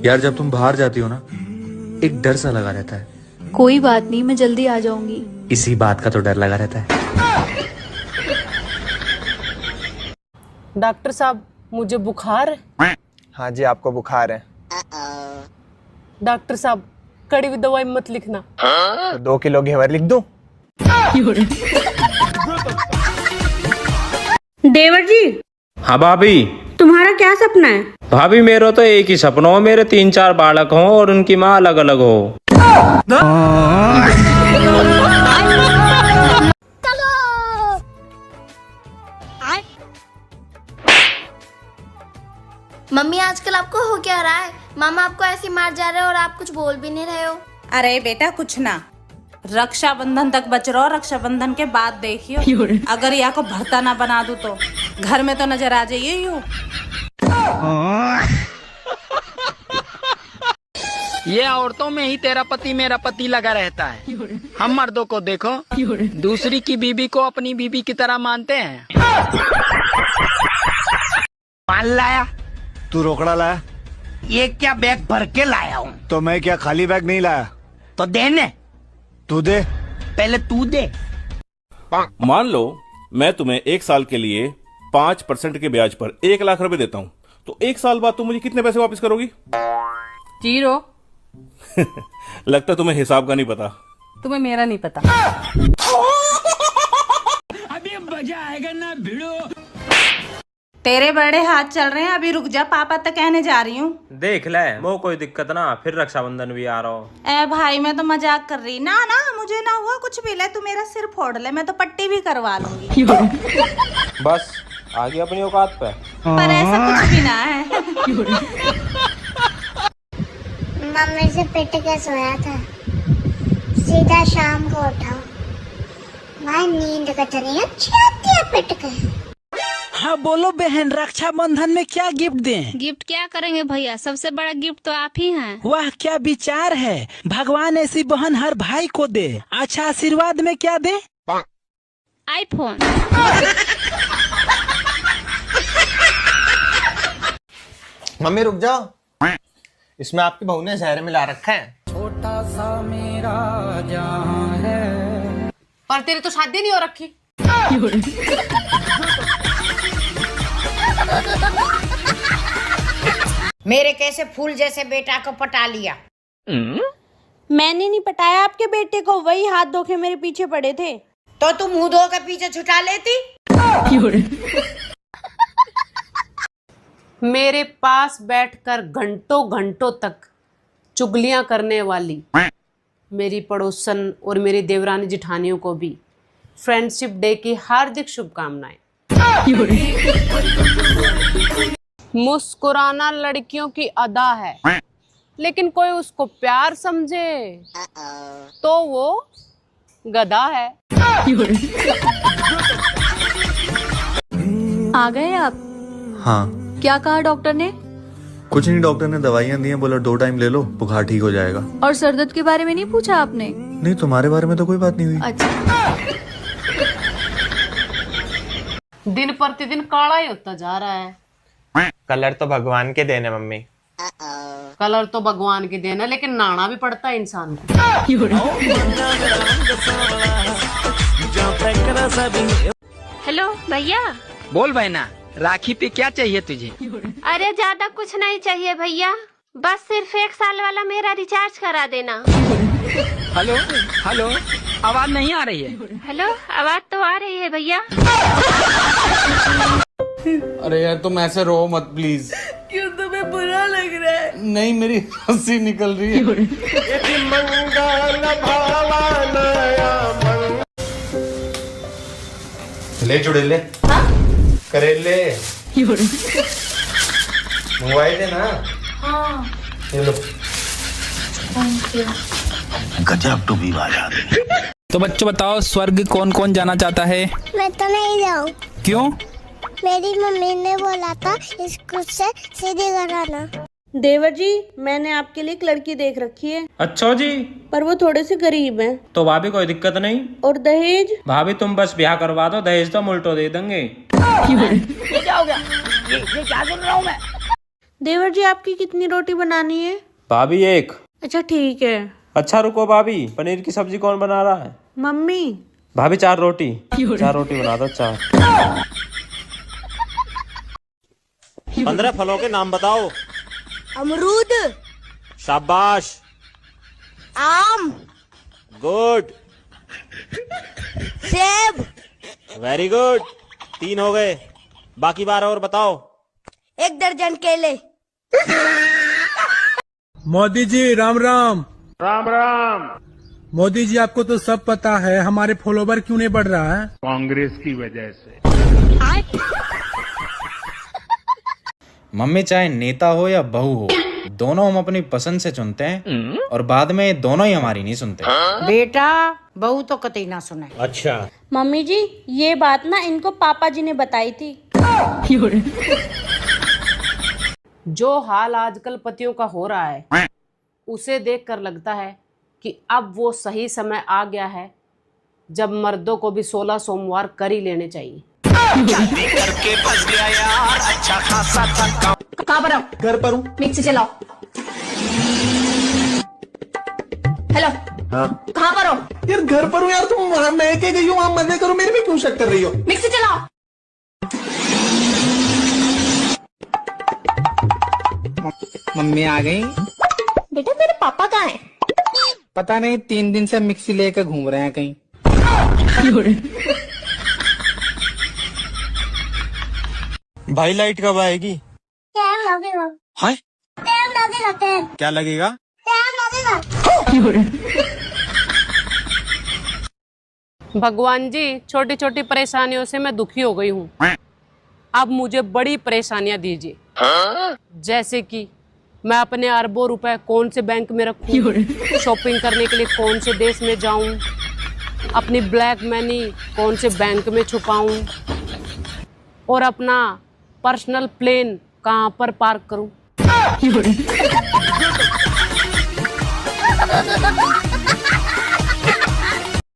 यार जब तुम बाहर जाती हो ना, एक डर सा लगा रहता है। कोई बात नहीं, मैं जल्दी आ जाऊंगी। इसी बात का तो डर लगा रहता है। डॉक्टर साहब, मुझे बुखार है। हाँ जी, आपको बुखार है। डॉक्टर साहब, कड़ी हुई दवाई मत लिखना। तो 2 किलो घेवर लिख दूं? देवर जी। हाँ भाभी। तुम्हारा क्या सपना है? भाभी मेरा तो एक ही सपना हो, मेरे 3-4 बालक हों और उनकी माँ अलग अलग हो। मम्मी, आजकल आपको हो क्या रहा है? मामा आपको ऐसे मार जा रहे हो और आप कुछ बोल भी नहीं रहे हो। अरे बेटा कुछ ना, रक्षाबंधन तक बच रहो, रक्षाबंधन के बाद देखियो अगर या को भरता ना बना दूं तो घर में तो नजर आ जाइए यूं। ये औरतों में ही तेरा पति मेरा पति लगा रहता है। हम मर्दों को देखो, दूसरी की बीबी को अपनी बीबी की तरह मानते हैं। माल लाया? तू रोकड़ा लाया? ये क्या बैग भर के लाया हूँ। तो मैं क्या खाली बैग नहीं लाया? तो देने। तू दे। पहले तू दे। मान लो मैं तुम्हें 1 साल के लिए 5% के ब्याज पर 1 लाख रुपए देता हूँ, तो 1 साल बाद तुम मुझे कितने पैसे वापस करोगी? 0। लगता है तुम्हें हिसाब का नहीं पता। तुम्हें मेरा नहीं पता। अभी मजा आएगा ना भिड़ो। तेरे बड़े हाथ चल रहे हैं, अभी रुक जा, पापा तक कहने जा रही हूँ। देख ले, वो कोई दिक्कत ना, फिर रक्षाबंधन भी आ रहा हो। ए भाई, मैं तो मजाक कर रही। ना ना, मुझे ना हुआ कुछ भी। ले तू मेरा सिर फोड़ ले, मैं तो पट्टी भी करवा लूंगी। बस आ गई अपनी औकात पे। पर ऐसा कुछ भी ना है। मम्मी से पिट के सोया था, सीधा शाम को उठा। वह नींद कितनी अच्छी आती है पिट के। हाँ बोलो बहन, रक्षाबंधन में क्या गिफ्ट दें? गिफ्ट क्या करेंगे भैया, सबसे बड़ा गिफ्ट तो आप ही हैं। वाह क्या विचार है, भगवान ऐसी बहन हर भाई को दे। अच्छा, आशीर्वाद में क्या दे? आईफोन। मम्मी रुक जाओ, इसमें आपकी बहू ने जहर मिला रखा है। छोटा सा मेरा जहां है। पर तेरी तो शादी नहीं हो रखी। मेरे कैसे फूल जैसे बेटा को पटा लिया। मैंने नहीं पटाया आपके बेटे को, वही हाथ धो के मेरे पीछे पड़े थे। तो तुम मुंह धो के पीछे छुटा लेती। मेरे पास बैठकर घंटों घंटों तक चुगलियां करने वाली मेरी पड़ोसन और मेरी देवरानी जिठानियों को भी फ्रेंडशिप डे की हार्दिक शुभकामनाएं। मुस्कुराना लड़कियों की अदा है, लेकिन कोई उसको प्यार समझे तो वो गधा है। आ गए आप? हाँ। क्या कहा डॉक्टर ने? कुछ नहीं, डॉक्टर ने दवाइयाँ दी हैं, बोला 2 टाइम ले लो, बुखार ठीक हो जाएगा। और सर दर्द के बारे में नहीं पूछा आपने? नहीं, तुम्हारे बारे में तो कोई बात नहीं हुई। अच्छा। दिन प्रतिदिन काला ही होता जा रहा है। कलर तो भगवान के देन है मम्मी। कलर तो भगवान की देन है, लेकिन नाना भी पड़ता है इंसान को। हेलो भैया। बोल बहना, राखी पे क्या चाहिए तुझे? अरे ज्यादा कुछ नहीं चाहिए भैया, बस सिर्फ 1 साल वाला मेरा रिचार्ज करा देना। हेलो हेलो, आवाज नहीं आ रही है। हेलो, आवाज तो आ रही है भैया। अरे यार तुम ऐसे रो मत प्लीज। क्यों, तुम्हें बुरा लग रहा है? नहीं, मेरी हंसी निकल रही है। ले चुड़ैले। करेले मंगवाए थे ना? हाँ। ये लो। गजब टू भी बाजा। तो बच्चों बताओ, स्वर्ग कौन कौन जाना चाहता है? मैं तो नहीं जाऊँ। क्यों? मेरी मम्मी ने बोला था स्कूल से सीधे घर आना। देवर जी, मैंने आपके लिए एक लड़की देख रखी है। अच्छा जी। पर वो थोड़े से गरीब हैं। तो भाभी कोई दिक्कत नहीं। और दहेज? भाभी तुम बस ब्याह करवा दो, दहेज तो मुल्टो दे देंगे। ये क्या हो गया? ये क्या सुन रहा हूँ मैं? देवर जी आपकी कितनी रोटी बनानी है? भाभी एक। अच्छा ठीक है। अच्छा रुको भाभी, पनीर की सब्जी कौन बना रहा है? मम्मी। भाभी 4 रोटी। 4 रोटी बना दो, 4। 15 फलों के नाम बताओ। अमरूद, शाबाश, आम, गुड, सेब, वेरी गुड। 3 हो गए, बाकी 12 और बताओ। 1 दर्जन केले। मोदी जी राम राम। राम राम। मोदी जी आपको तो सब पता है, हमारे फॉलोवर क्यों नहीं बढ़ रहा है? कांग्रेस की वजह से। मम्मी चाहे नेता हो या बहू हो, दोनों हम अपनी पसंद से चुनते हैं और बाद में दोनों ही हमारी नहीं सुनते। बेटा बहू तो कतई ना सुने। अच्छा। मम्मी जी ये बात ना इनको पापा जी ने बताई थी। जो हाल आजकल पतियों का हो रहा है उसे देखकर लगता है कि अब वो सही समय आ गया है जब मर्दों को भी 16 सोमवार कर ही लेने चाहिए। करके फंस गया यार, अच्छा खासा थका। कहाँ पर हो? घर पर हूँ। मिक्सी चलाओ। हेलो। हाँ। कहाँ पर हो? यार घर पर हूँ यार, तुम वहाँ मैं के गई हूँ, वहाँ मजे करो, मेरे में क्यों शक कर रही हो? मिक्सी चलाओ। मम्मी आ गई। बेटा मेरे पापा कहाँ हैं? पता नहीं, 3 दिन से मिक्सी लेकर घूम रहे हैं कहीं। भाई लाइट कब आएगी? टाइम लगेगा। हाय? टाइम लगेगा, टाइम। क्या लगेगा? टाइम लगेगा। भगवान जी, छोटी छोटी परेशानियों से मैं दुखी हो गई हूँ, अब मुझे बड़ी परेशानियां दीजिए। जैसे कि मैं अपने अरबों रुपए कौन से बैंक में रखूं, शॉपिंग करने के लिए कौन से देश में जाऊं, अपनी ब्लैक मनी कौन से बैंक में छुपाऊं और अपना पर्सनल प्लेन कहां पर पार्क करूं।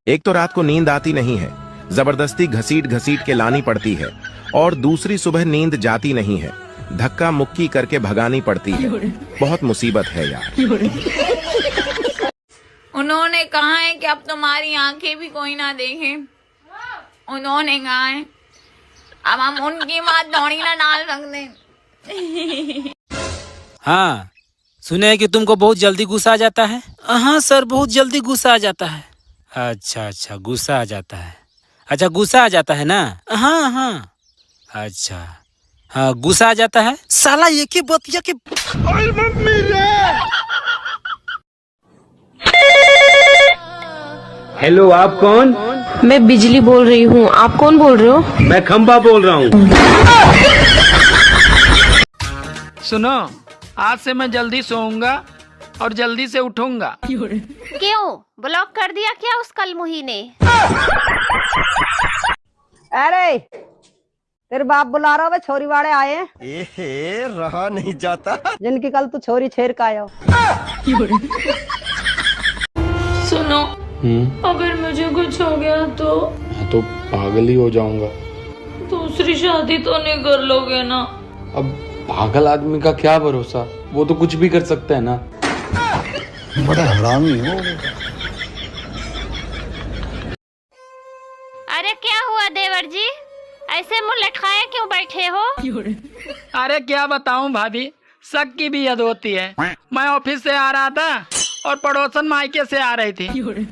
एक तो रात को नींद आती नहीं है, जबरदस्ती घसीट घसीट के लानी पड़ती है, और दूसरी सुबह नींद जाती नहीं है, धक्का मुक्की करके भगानी पड़ती है। बहुत मुसीबत है यार। उन्होंने कहा है कि अब तुम्हारी आंखें भी कोई ना देखे। उन्होंने कहा है अब हम उनकी बात दौड़ी ना डाल सकते। हाँ, सुने हैं कि तुमको बहुत जल्दी गुस्सा आ जाता है। हाँ सर, बहुत जल्दी गुस्सा आ जाता है। अच्छा अच्छा, गुस्सा आ जाता है। अच्छा, गुस्सा आ जाता है ना? हाँ हाँ। अच्छा हाँ, गुस्सा आ जाता है। साला एक ही बतिया के। हेलो, आप कौन? मैं बिजली बोल रही हूँ। आप कौन बोल रहे हो? मैं खंबा बोल रहा हूँ। सुनो, आज से मैं जल्दी सोऊंगा और जल्दी से उठूंगा। क्यों ब्लॉक कर दिया क्या उस कलमुही ने? अरे तेरे बाप बुला रहा है, छोरी वाले आए हैं। एहे, रहा नहीं जाता। जिनकी कल तू छोरी छेर का आयो। सुनो, अगर मुझे कुछ हो गया तो? मैं तो पागल ही हो जाऊंगा। दूसरी शादी तो नहीं कर लोगे ना? अब पागल आदमी का क्या भरोसा, वो तो कुछ भी कर सकता है ना। बड़ा हरामी हो। अरे क्या हुआ देवर जी, ऐसे मुंह लटकाए क्यों बैठे हो? अरे क्या बताऊं भाभी, शक की भी हद होती है। मैं ऑफिस से आ रहा था और पड़ोसन मायके से आ रही थी।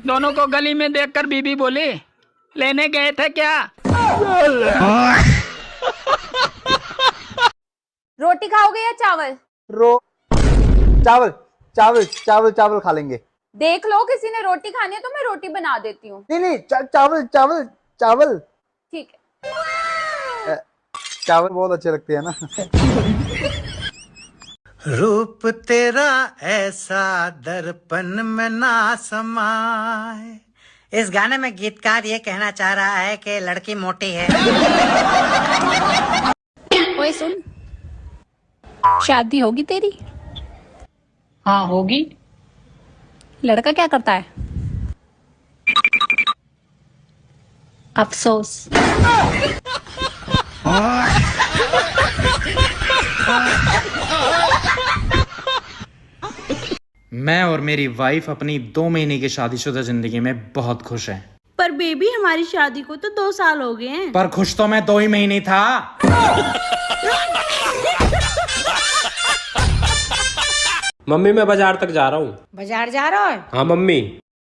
दोनों को गली में देखकर बीबी बोली, लेने गए थे क्या? रोटी खाओगे या चावल? चावल चावल चावल चावल खा लेंगे। देख लो, किसी ने रोटी खानी है तो मैं रोटी बना देती हूँ। नहीं नहीं, चावल चावल चावल। ठीक है। चावल बहुत अच्छे लगते हैं ना। रूप तेरा ऐसा दर्पण में ना समाए। इस गाने में गीतकार ये कहना चाह रहा है कि लड़की मोटी है। ओए सुन, शादी होगी तेरी? हाँ होगी। लड़का क्या करता है? अफसोस। मैं और मेरी वाइफ अपनी 2 महीने की शादीशुदा जिंदगी में बहुत खुश हैं। पर बेबी हमारी शादी को तो 2 साल हो गए हैं। पर खुश तो मैं 2 ही महीने था। मम्मी मैं बाजार तक जा रहा हूँ। बाजार जा रहा है? हाँ मम्मी।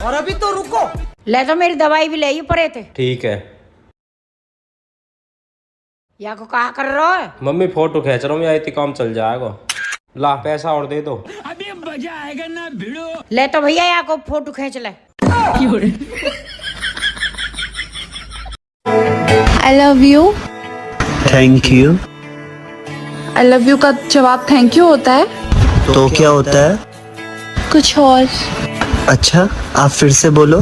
और अभी तो रुको, ले तो मेरी दवाई भी ले ही पड़े थे। ठीक है। या को कहा कर रहा है? मम्मी फोटो खींच रहा हूँ, या इतनी काम चल जाएगा। ला पैसा और दे दो। अभी मजा आएगा ना भिड़ो। ले तो भैया या को फोटो खींच ले। I love you. Thank you. I love you का जवाब थैंक यू होता है? तो क्या होता है? कुछ और। अच्छा, आप फिर से बोलो।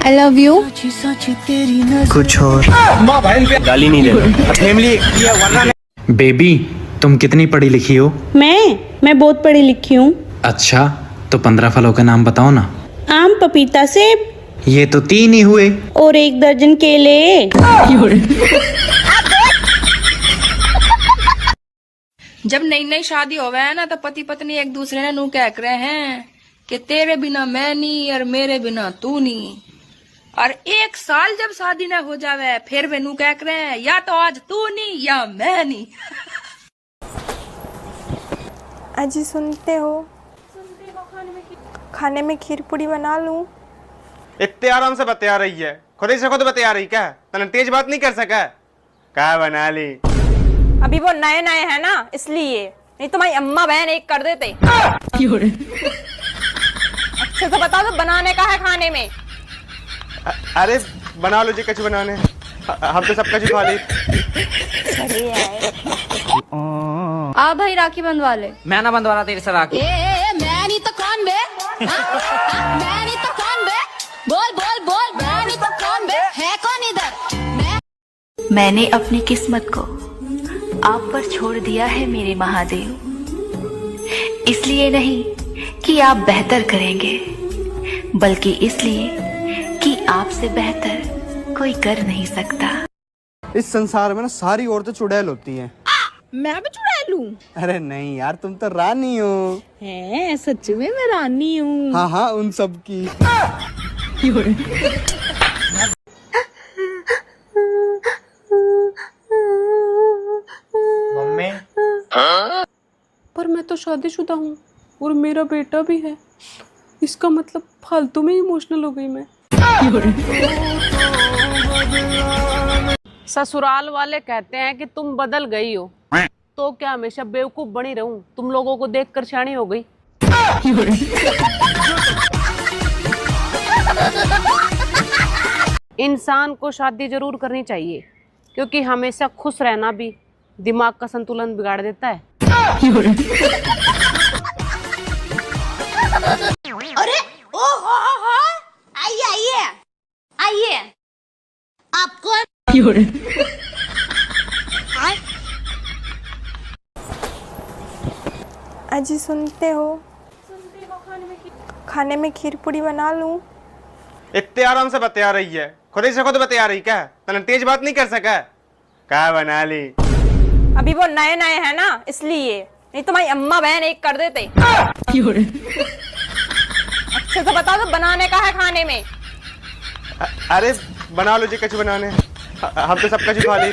I love you. कुछ और। गाली नहीं देना। बेबी तुम कितनी पढ़ी लिखी हो? मैं बहुत पढ़ी लिखी हूँ। अच्छा तो 15 फलों के नाम बताओ ना। आम, पपीता, सेब। ये तो 3 ही हुए। और 1 दर्जन केले। जब नई नई शादी होवे है ना, तो पति पत्नी एक दूसरे ने नू कह रहे हैं कि तेरे बिना मैं नहीं और मेरे बिना तू नहीं। और 1 साल जब शादी ना हो जावे, फिर वे नू कह रहे हैं या तो आज तू नहीं या मैं नहीं। अजी सुनते हो? खाने में खीर पूरी बना लूं? इतने आराम से बतिया रही है, खुद ही से खुद बतिया रही क्या? तने तेज बात नहीं कर सका? क्या बना ली? अभी वो नए नए है ना, इसलिए। नहीं तुम्हारी अम्मा बहन एक कर देते। अच्छे से बता दो बनाने का है खाने में। अरे बना लो जी, कछु बनाने, हम तो सब कछु खा ली। आ भाई राखी बंधवा ले। मैं ना बंधवा रहा तेरे से राखी। मैं नहीं तो कौन बे? मैं नहीं तो कौन बे? बोल बोल बोल, मैं नहीं तो कौन बे? है कौन इधर? मैंने अपनी किस्मत को आप पर छोड़ दिया है मेरे महादेव, इसलिए नहीं कि आप बेहतर करेंगे, बल्कि इसलिए कि आपसे बेहतर कोई कर नहीं सकता। इस संसार में ना सारी औरतें चुड़ैल होती हैं। मैं भी चुड़ैल हूँ? अरे नहीं यार, तुम तो रानी हो। है सच में मैं रानी हूँ। हाँ हाँ, उन सब की। मम्मी। पर मैं तो शादीशुदा हूँ और मेरा बेटा भी है। इसका मतलब फालतू में इमोशनल हो गई मैं। ससुराल वाले कहते हैं कि तुम बदल गई हो, तो क्या हमेशा बेवकूफ बनी रहूं? तुम लोगों को देखकर शानी हो गई। इंसान को शादी जरूर करनी चाहिए, क्योंकि हमेशा खुश रहना भी दिमाग का संतुलन बिगाड़ देता है। अरे ओ हो, आइए आइए आइए। आप कौन? अजी सुनते हो? खाने में खीर पूरी बना लूं? इतने आराम से बतिया रही है, खुद ही से खुद बतिया रही क्या? तने तेज बात नहीं कर सका? क्या बना ली? अभी वो नए नए है ना, इसलिए। नहीं तुम्हारी अम्मा बहन एक कर देते। अच्छे से बता दो बनाने का है खाने में। अरे बना लो जी, कछु बनाने, हम तो सब कछु खा ली।